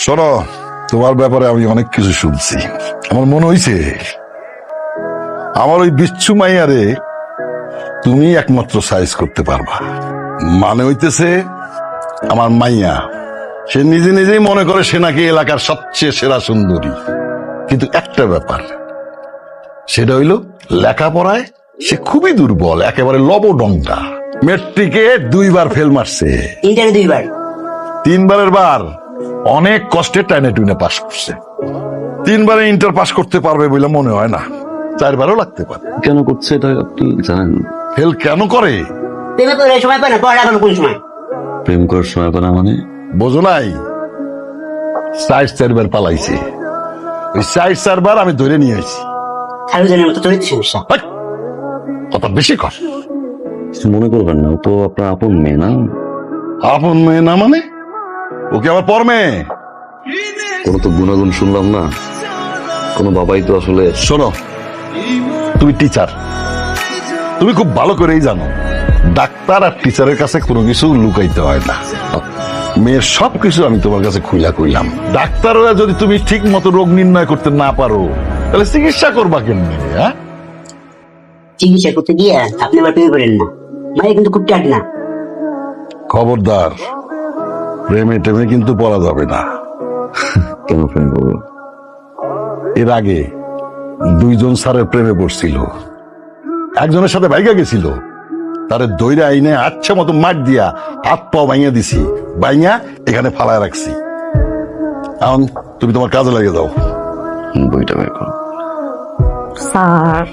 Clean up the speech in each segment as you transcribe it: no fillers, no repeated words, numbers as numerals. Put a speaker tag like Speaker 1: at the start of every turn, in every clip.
Speaker 1: শোনো, তোমার ব্যাপারে আমি অনেক কিছু শুনছি। আমার মনে হইছে আমার ওই বিচ্ছু মাইয়ারে তুমি একমাত্র সাইজ করতে পারবা। মানে হইতেছে আমার মাইয়া সে নিজে নিজেই মনে করে সে নাকি এলাকার সবচেয়ে সেরা সুন্দরী, কিন্তু একটা ব্যাপার, সেটা হইল লেখাপড়ায় সে খুবই দুর্বল, একেবারে লবডঙ্গা। মেট্রিকে 2 বার ফেল মারছে,
Speaker 2: ইন্টারে 2 বার,
Speaker 1: 3 বারের বার অনেক কষ্টে টাইনে টুইনে পাস করছে। 3 বারে ইন্টার পাস করতে পারবে বলে মনে হয় না, 4 বারও লাগতে পারে।
Speaker 3: কেন করছে এটা আপনি জানেন?
Speaker 1: ফেল কেন করে?
Speaker 2: প্রেমে করে সময় পায় না, পড়া এখন কোন সময়?
Speaker 3: প্রেম করার সময় পানা মানে?
Speaker 1: বোঝো নাই, 4 বার পালাইছে। ওই 4 বার আমি ধরে নিয়ে আসি।
Speaker 2: সার্বজনীনের মতো চরিত্র সমস্যা।
Speaker 1: হাট! কথা বেশি কর।
Speaker 3: কিছু মনে করবেন না, ও তো আপনার আপন মেয়ে না?
Speaker 1: আপন মেয়ে না মানে? ওকে আবার পর মেয়ে?
Speaker 3: কোনো তো গুণাগুণ শুনলাম না, কোনো বাবাই তো আসলে।
Speaker 1: শোনো, তুমি টিচার, তুমি খুব ভালো করেই জানো ডাক্তার আর টিচারের কাছে কোনো কিছু লুকাইতে হয় না। মেয়ের সবকিছু আমি তোমার কাছে খুইলা কইলাম। ডাক্তাররা যদি তুমি ঠিক মতো রোগ নির্ণয় করতে না পারো, তাহলে চিকিৎসা করবা কেমনে? হ্যাঁ,
Speaker 2: চিকিৎসা করতে গিয়ে আপনি আবার প্রেমে পড়েন না, মায়ের কিন্তু খুব টাট না।
Speaker 1: খবরদার, প্রেমে টেমে কিন্তু পড়া যাবে না।
Speaker 3: কেন প্রেম করবো?
Speaker 1: এর আগে 2 জন স্যারের প্রেমে পড়ছিল, একজনের সাথে ভাইগা গেছিল, তারে দইরা আইনে আচ্ছা মতো মার দিয়া হাত পা ভাইয়া দিছি, ভাইয়া এখানে ফালায় রাখছি। এখন তুমি তোমার কাজে লাগিয়ে দাও।
Speaker 3: বইটা বের করো।
Speaker 4: স্যার,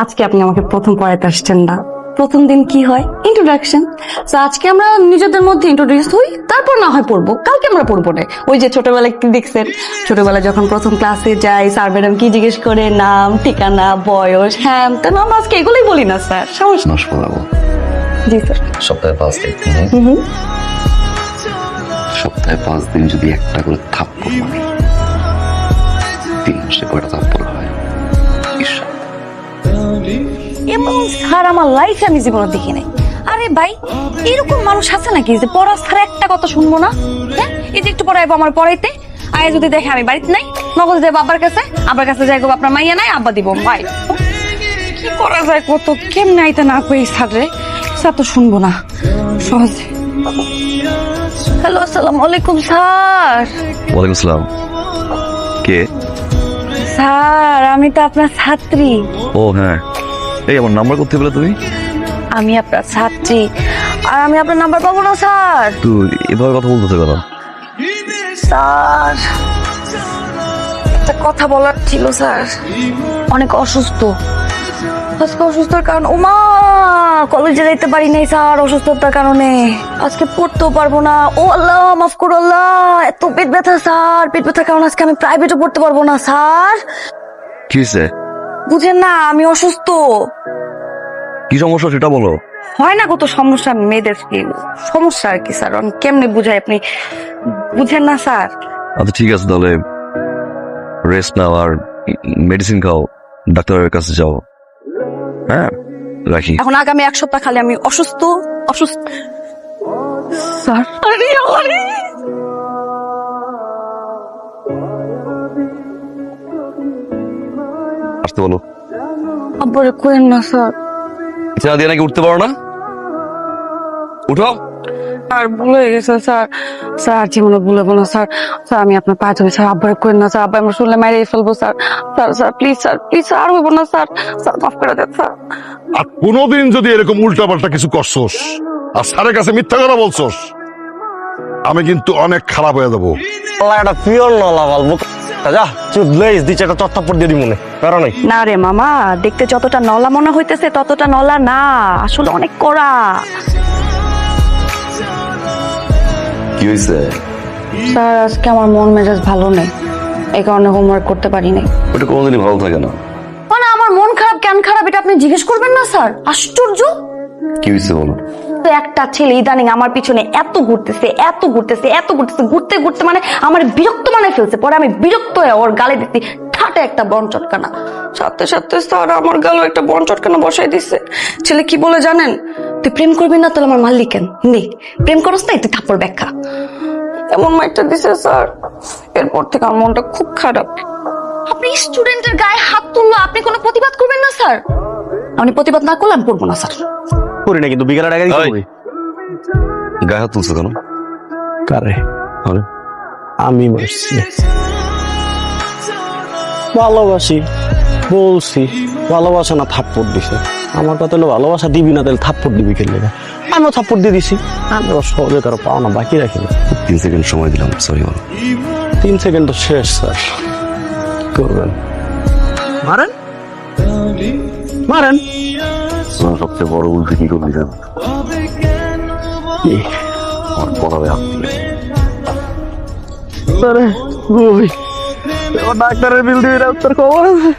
Speaker 4: আজকে আপনি আমাকে প্রথম পড়াইতে আসছেন না। প্রথম দিন কি হয়? ইন্ট্রোডাকশন। তো আজকে আমরা নিজেদের মধ্যে ইন্ট্রোডিউস হই, তারপর না হয় পড়বো, কালকে আমরা পড়বো না। ওই যে ছোটবেলায় কি দেখছেন, ছোটবেলায় যখন প্রথম ক্লাসে যাই, স্যার ম্যাডাম কি জিজ্ঞেস করে, নাম, ঠিকানা, বয়স, হ্যাঁ তা আমরা আজকে এগুলোই বলি না স্যার, সমস্যা।
Speaker 3: মাস পড়াবো
Speaker 4: জি স্যার।
Speaker 3: সপ্তাহে 5 দিন। সপ্তাহে 5 দিন যদি একটা করে থাপ্পড় মানে 3 মাসে কয়টা থাপ্পড় হয়?
Speaker 4: এমন স্যার আমার লাইফে আমি জীবনে দেখি নাই। আরে ভাই, এরকম মানুষ আছে নাকি যে পড়া ছাড়া একটা কথা শুনবো না? হ্যাঁ, এই যে একটু পড়াইবো আমার পড়াইতে, আয় যদি দেখে আমি বাড়িতে নাই, নগদ যাবো আব্বার কাছে, আব্বার কাছে যাইবো আপনার মাইয়া নাই, আব্বা দিব ভাই। কি করা যায় কত, কেমনে আইতে না কই স্যার রে, স্যার তো শুনবো না সহজে। হ্যালো, আসসালামু আলাইকুম স্যার।
Speaker 3: ওয়ালাইকুম আসসালাম। কে?
Speaker 4: স্যার, আমি তো আপনার ছাত্রী।
Speaker 3: ও হ্যাঁ, এই আমার নাম্বার করতে বলে তুমি?
Speaker 4: আমি আপনার ছাত্রী, আর আমি আপনার নাম্বার পাবো না স্যার?
Speaker 3: তুই এভাবে কথা বলতেছে কেন?
Speaker 4: স্যার, একটা কথা বলার ছিল স্যার। অনেক অসুস্থ, আজকে অসুস্থতার কারণে ওমা কলেজে যাইতে পারি নাই স্যার, অসুস্থতার কারণে আজকে পড়তেও পারবো না। ও আল্লাহ, মাফ করো আল্লাহ, এত পেট ব্যথা স্যার, পেট ব্যথার কারণে আজকে আমি প্রাইভেটও পড়তে পারবো না স্যার।
Speaker 3: কি হয়েছে?
Speaker 4: বুঝেন না, আমি অসুস্থ।
Speaker 3: কি সমস্যা সেটা বলো।
Speaker 4: হয় না কত সমস্যা মেয়েদের, কি সমস্যা আর কি স্যার, আমি কেমনে বুঝাই, আপনি বুঝেন না স্যার।
Speaker 3: আচ্ছা ঠিক আছে, তাহলে রেস্ট নাও আর মেডিসিন খাও, ডাক্তারের কাছে যাও। হ্যাঁ, রাখি।
Speaker 4: এখন আগামী 1 সপ্তাহ খালি আমি অসুস্থ অসুস্থ স্যার। আরে আরে,
Speaker 3: আসতে বলো।
Speaker 4: আব্বারে কোয়েন না স্যার।
Speaker 3: বিছানা দিয়ে নাকি উঠতে পারো না? উঠো।
Speaker 4: আর ভুলে গেছে স্যার, স্যার জীবনে ভুলবো না স্যার। স্যার আমি আপনার পায়ে ধরি স্যার, আব্বারে কোয়েন না স্যার, আব্বা আমরা শুনলে মাইরে ফেলবো sir. Sir sir please sir, please sir, আর হইব না স্যার, স্যার মাফ করে দেন স্যার।
Speaker 1: আর কোনোদিন যদি এরকম উল্টাপাল্টা কিছু করছস আর স্যারের কাছে মিথ্যা কথা বলছস, আমি কিন্তু অনেক খারাপ হয়ে যাবো।
Speaker 5: একটা পিওর নলা বলবো যা চুপ লইস দিচ্ছে একটা চত্তাপড় দিয়ে দি মনে কারণ নাই।
Speaker 4: না রে মামা, দেখতে যতটা নলা মনে হইতেছে ততটা নলা না, আসলে অনেক কড়া।
Speaker 3: কি হয়েছে?
Speaker 4: স্যার আজকে আমার মন মেজাজ ভালো নেই, এই কারণে হোমওয়ার্ক করতে পারি নাই।
Speaker 3: ওটা কোনোদিনই ভালো থাকে না।
Speaker 4: মানে আমার মন খারাপ কেন খারাপ এটা আপনি জিজ্ঞেস করবেন না স্যার, আশ্চর্য।
Speaker 3: কি হয়েছে বলো।
Speaker 4: তো একটা ছেলে ইদানিং আমার পিছনে এত ঘুরতেছে এত ঘুরতেছে এত ঘুরতেছে, ঘুরতে ঘুরতে মানে আমার বিরক্ত মানে ফেলছে। পরে আমি বিরক্ত হয়ে ওর গালে দিচ্ছি ঠাটে একটা বন চটকানা, সাথে সাথে স্যার আমার গালে একটা বন চটকানা বসাই দিচ্ছে। ছেলে কি বলে জানেন, তুই প্রেম করবি না তাহলে আমার মাল্লিক কেন নে, প্রেম করস নাই তুই থাপ্পড় ব্যাখ্যা। এমন মাইরটা দিছে স্যার, এরপর থেকে আমার মনটা খুব খারাপ। আপনি স্টুডেন্টের গায়ে হাত তুললো, আপনি কোনো প্রতিবাদ করবেন না স্যার? আমি প্রতিবাদ না করলে আমি করবো না স্যার।
Speaker 5: করি না কিন্তু বিকেলের আগে দিতে
Speaker 3: ওই।
Speaker 5: হবে।
Speaker 3: গায়ে হাত তুলছো কেন?
Speaker 5: কারে?
Speaker 3: আরে,
Speaker 5: আমি মারছি। ভালোবাসি বলছি, ভালোবাসা না থাপ্পড় দিছে। আমার কথা হলো ভালোবাসা দিবি না, তাহলে থাপ্পড় দিবি খেলে। আমিও থাপ্পড় দিয়ে দিছি। আমি আবার সহজে কারো পাওনা বাকি রাখিনি।
Speaker 3: 3 সেকেন্ড সময় দিলাম, সরি বলো।
Speaker 5: 3 সেকেন্ড তো শেষ স্যার, করবেন মারেন মারেন।
Speaker 3: তোমার সবচেয়ে বড় উল্টো কি করবি জানো?
Speaker 5: কি?
Speaker 3: আমার পড়াবে হাত দিলে।
Speaker 5: আরে বই, ডাক্তারের বিল দিবি না, তোর খবর আছে?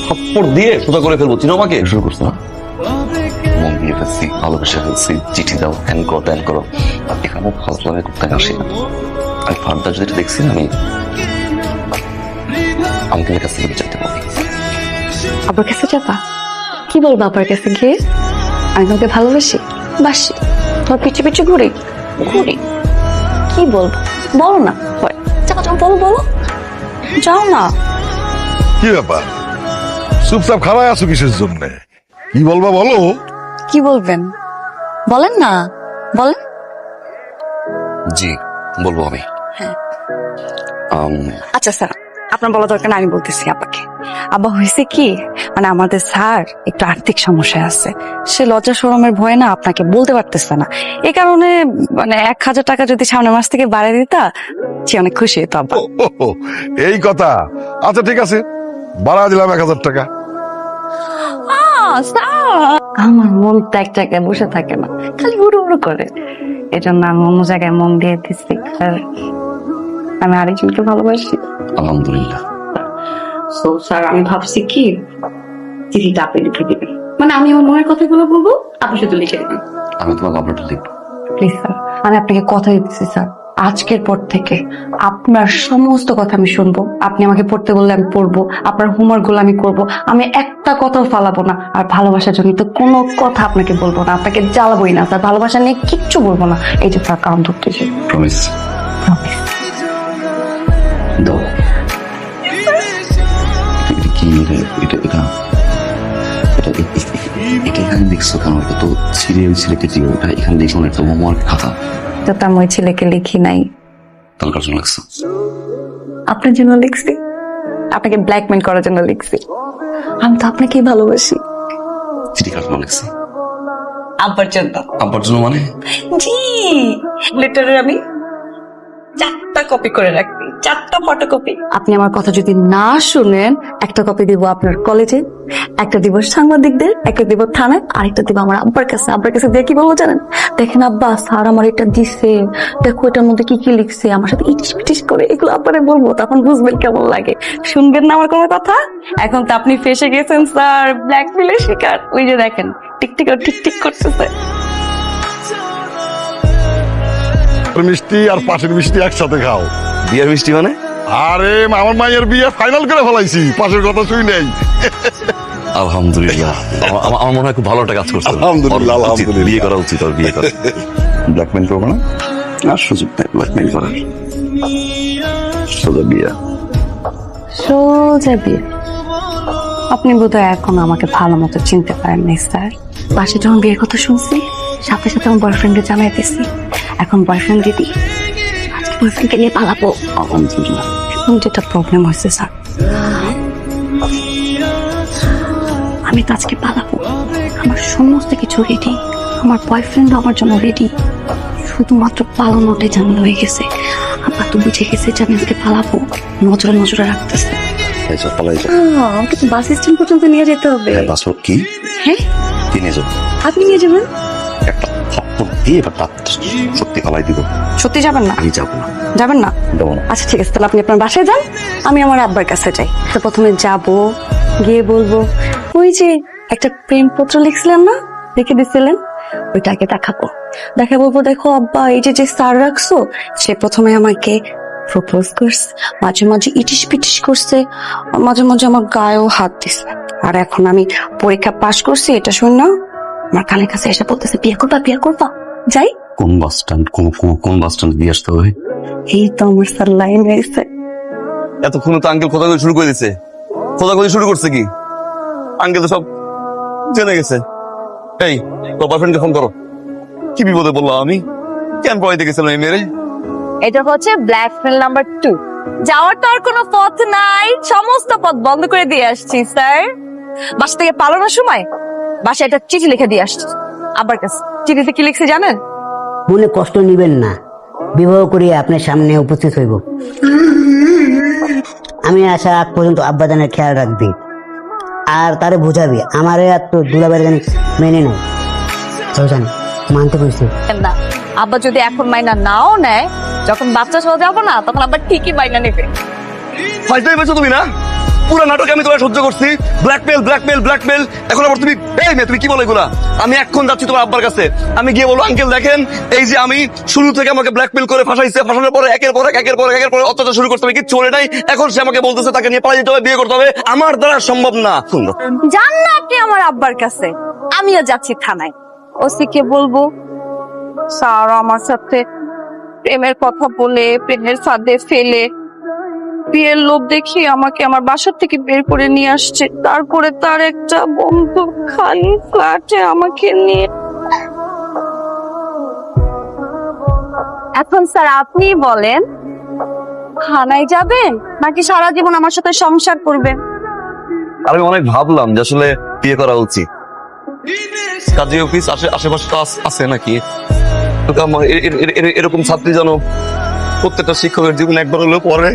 Speaker 3: থাপ্পড় দিয়ে সোজা করে ফেলবো। চিনো আমাকে? শুরু করছো না? মন দিয়ে ফেলছি, ভালোবেসে ফেলছি, চিঠি দাও, হ্যান করো, ত্যান করো। এখানেও ভালো লাগে করতে আসি না। আমি ফার্দার যেটা দেখছি না, আমি তোমার কাছ থেকে চাইতে পারি।
Speaker 4: আবার কাছে যাবা? কি বলবো আবার কাছে গিয়ে? আমি তোমাকে ভালোবাসি, বাসি, তোমার পিছু পিছু ঘুরি ঘুরি। কি বলবো বলো না? যাও যাও, বলো বলো, যাও না।
Speaker 1: কি ব্যাপার, চুপচাপ খাড়ায় আছো কিসের জন্য? কি বলবা বলো।
Speaker 4: কি বলবেন বলেন না, বলেন।
Speaker 3: জি, বলবো আমি।
Speaker 4: হ্যাঁ।
Speaker 3: আম,
Speaker 4: আচ্ছা স্যার, আপনার বলা দরকার না, আমি বলতেছি আব্বাকে। আব্বা হয়েছে কি, মানে আমাদের স্যার একটু আর্থিক সমস্যা আছে, সে লজ্জা শরমের ভয়ে না আপনাকে বলতে পারতেছে না। এই কারণে মানে 1000 টাকা যদি সামনের মাস থেকে বাড়িয়ে দিতা, সে অনেক খুশি হতো আব্বা।
Speaker 1: ও, এই কথা। আচ্ছা ঠিক আছে, বাড়া দিলাম 1000 টাকা।
Speaker 4: আমার মন তো এক জায়গায় বসে থাকে না, খালি উড়ু উড়ু করে। এজন্য আমি অন্য জায়গায় মন দিয়ে দিচ্ছি। আর আমি আরেকজনকে ভালোবাসি।
Speaker 3: আলহামদুলিল্লাহ।
Speaker 4: সো স্যার, আমি ভাবছি কি চিঠিটা আপনি লিখে দিবেন, মানে আমি আমার মনের কথাগুলো বলবো, আপনি শুধু লিখে দেবেন।
Speaker 3: আমি তোমার নাম্বারটা লিখবো।
Speaker 4: প্লিজ স্যার, আমি আপনাকে কথা দিচ্ছি স্যার, আজকের পর থেকে আপনার সমস্ত কথা আমি শুনবো। আপনি আমাকে পড়তে বললে আমি পড়বো, আপনার হোমওয়ার্ক গুলো আমি করবো, আমি একটা কথাও ফালাবো না। আর ভালোবাসার জন্য তো কোনো কথা আপনাকে বলবো না, আপনাকে জ্বালাবোই না স্যার, ভালোবাসা নিয়ে কিচ্ছু বলবো না। এই যে স্যার কারণ ধরতেছি,
Speaker 3: প্রমিস। দাও। এটা কি রে? এটা এটা এটা এটা এখানে দেখছো কেন? এটা তো ছিঁড়ে কেটে ওটা এখানে দেখো না, একটা হোমওয়ার্ক খাতা।
Speaker 4: তো আমি ওই ছেলেকে লিখি নাই,
Speaker 3: তাহলে কার জন্য লাগছে?
Speaker 4: আপনার জন্য লিখছি, আপনাকে ব্ল্যাকমেল করার জন্য লিখছি। আমি তো আপনাকেই ভালোবাসি।
Speaker 3: চিঠি কার জন্য লাগছে?
Speaker 4: আব্বার জন্য।
Speaker 3: আব্বার জন্য মানে?
Speaker 4: জি, লেটারের আমি 4টা কপি করে রাখবি, 4টা ফটোকপি। আপনি আমার কথা যদি না শুনেন, একটা কপি দিব আপনার কলেজে, একটা দিব সাংবাদিকদের, একটা দিব থানায়, আরেকটা দিব আমার আব্বার কাছে। আব্বার কাছে দিয়ে কি বলবো জানেন? দেখেন আব্বা, স্যার আমার এটা দিছে, দেখো এটার মধ্যে কি কি লিখছে, আমার সাথে ইটিস পিটিস করে। এগুলো আব্বারে বলবো, তখন বুঝবেন কেমন লাগে। শুনবেন না আমার কোনো কথা? এখন তো আপনি ফেসে গেছেন স্যার, ব্ল্যাকমেলের শিকার। ওই যে দেখেন টিকটিক টিকটিক করতেছে।
Speaker 1: মিষ্টি আর পাশের মিষ্টি একসাথে খাও।
Speaker 3: বিয়ার মিষ্টি মানে?
Speaker 1: আরে আমার মায়ের বিয়ে ফাইনাল করে ফেলাইছি, পাশের কথা শুই নেই।
Speaker 3: আলহামদুলিল্লাহ। আমার মনে হয় খুব ভালো একটা কাজ করছে।
Speaker 1: আলহামদুলিল্লাহ, আলহামদুলিল্লাহ।
Speaker 3: বিয়ে করা উচিত, আর বিয়ে করা। ব্ল্যাকমেল করবো না, আর সুযোগ নেই ব্ল্যাকমেল করার। সোজা বিয়ে।
Speaker 4: সোজা বিয়ে। আপনি বোধহয় এখন আমাকে ভালো মতো চিনতে পারেন নাই স্যার। পাশে যখন বিয়ের কথা শুনছি, সাথে সাথে আমার বয়ফ্রেন্ডকে জানাই দিছি। এখন বয়ফ্রেন্ড দিদি, আজকে বয়ফ্রেন্ডকে নিয়ে পালাবো।
Speaker 3: আলহামদুলিল্লাহ।
Speaker 4: এখন যেটা প্রবলেম হয়েছে স্যার, আমি তো আজকে পালাবো, আমার সমস্ত কিছু রেডি, আমার বয়ফ্রেন্ড আমার জন্য রেডি, শুধুমাত্র পালানোটাই ঝামেলা হয়ে গেছে। আব্বা তো বুঝে গেছে যে আমি আজকে পালাবো, নজরে নজরে রাখতেছে।
Speaker 3: পালাই যাও।
Speaker 4: আমাকে তো বাস স্ট্যান্ড পর্যন্ত নিয়ে যেতে হবে।
Speaker 3: পাসপোর্ট কি?
Speaker 4: হ্যাঁ,
Speaker 3: কি নিয়ে যাবো?
Speaker 4: আপনি নিয়ে যাবেন।
Speaker 3: একটা থাপ্পড় দিয়ে এবার তার সত্যি পালাই দিব।
Speaker 4: সত্যি যাবেন না?
Speaker 3: আমি যাবো না।
Speaker 4: যাবেন না?
Speaker 3: যাবো না।
Speaker 4: আচ্ছা ঠিক আছে, তাহলে আপনি আপনার বাসায় যান, আমি আমার আব্বার কাছে যাই। তো প্রথমে যাব, গিয়ে বলবো ওই যে একটা প্রেমপত্র লিখছিলেন না, লিখে দিছিলেন, ওইটাকে দেখাবো। দেখে বলবো দেখো আব্বা, এই যে যে স্যার রাখছো, সে প্রথমে আমাকে প্রপোজ করছে, মাঝে মাঝে ইটিস পিটিস করছে, মাঝে মাঝে আমার গায়েও হাত দিছে। আর এখন আমি পরীক্ষা পাশ করছি এটা শুন আমার কানের কাছে এসে বলতেছে বিয়ে করবা যাই।
Speaker 3: কোন বাস স্ট্যান্ড কোন বাস স্ট্যান্ড দিয়ে আসতে হবে?
Speaker 4: এই তো আমার স্যার লাইন এসে
Speaker 3: এতক্ষণ তো আঙ্কেল খোদা করে শুরু করে দিছে। খোদা করে শুরু করছে কি? আঙ্কেল তো সব জেনে গেছে। এই তোর বয়ফ্রেন্ডকে ফোন করো। কি বিপদে বললাম আমি? কেন পড়াইতে গেছিলাম এই মেরে?
Speaker 4: এটা হচ্ছে ব্ল্যাক মেল নাম্বার 2। যাওয়ার তো আর কোনো পথ নাই, সমস্ত পথ বন্ধ করে দিয়ে আসছি স্যার। বাসা থেকে পালানোর সময় বাসায় একটা চিঠি লিখে দিয়ে আসছি আব্বার কাছে। চিঠিতে কি লিখছে জানেন?
Speaker 2: মনে কষ্ট নিবেন না, বিবাহ করিয়া আপনার সামনে উপস্থিত হইব। আমি আসা আগ পর্যন্ত আব্বাজানের খেয়াল রাখবি আর তারে বুঝাবি আমারে আর তো দুলাবাড়ি জানি মেনে নেয়। জান মানতে কইছে
Speaker 4: না, আব্বা যদি এখন মাইনা নাও নেয়, যখন বাচ্চা সহ যাবো না তখন আব্বা ঠিকই মাইনা নেবে।
Speaker 3: ফাইজলাই পেয়েছো তুমি না? পুরো নাটকে আমি তোমার সহ্য করছি। ব্ল্যাকমেল। এখন আবার তুমি এই মেয়ে তুমি কি বলো এগুলা? আমি এখন যাচ্ছি তোমার আব্বার কাছে। আমি গিয়ে বলবো আঙ্কেল দেখেন এই যে আমি শুরু থেকে আমাকে ব্ল্যাকমেল করে ফাঁসাইছে, ফাঁসানোর পরে একের পর এক অত্যাচার শুরু করতে হবে, কিছু চলে নাই। এখন সে আমাকে বলতেছে তাকে নিয়ে পালিয়ে যেতে হবে, বিয়ে করতে হবে। আমার দ্বারা সম্ভব না। সুন্দর
Speaker 4: যান না আপনি আমার আব্বার কাছে, আমিও যাচ্ছি থানায়। ওসিকে বলবো স্যার আমার সাথে প্রেমের কথা বলে প্রেমের ফাঁদে ফেলে বিয়ের লোভ দেখিয়ে আমাকে আমার বাসা থেকে বের করে নিয়ে আসছে। তারপরে তার একটা বন্ধু খালি ফ্ল্যাটে আমাকে নিয়ে। এখন স্যার আপনি বলেন থানায় যাবেন নাকি সারা জীবন আমার সাথে সংসার করবেন?
Speaker 3: আমি অনেক ভাবলাম যে আসলে বিয়ে করা উচিত। কাজী অফিস আশেপাশে কাজ আছে নাকি? এরকম ছাত্রী যেন প্রত্যেকটা শিক্ষকের জীবনে একবার হলেও পড়ে।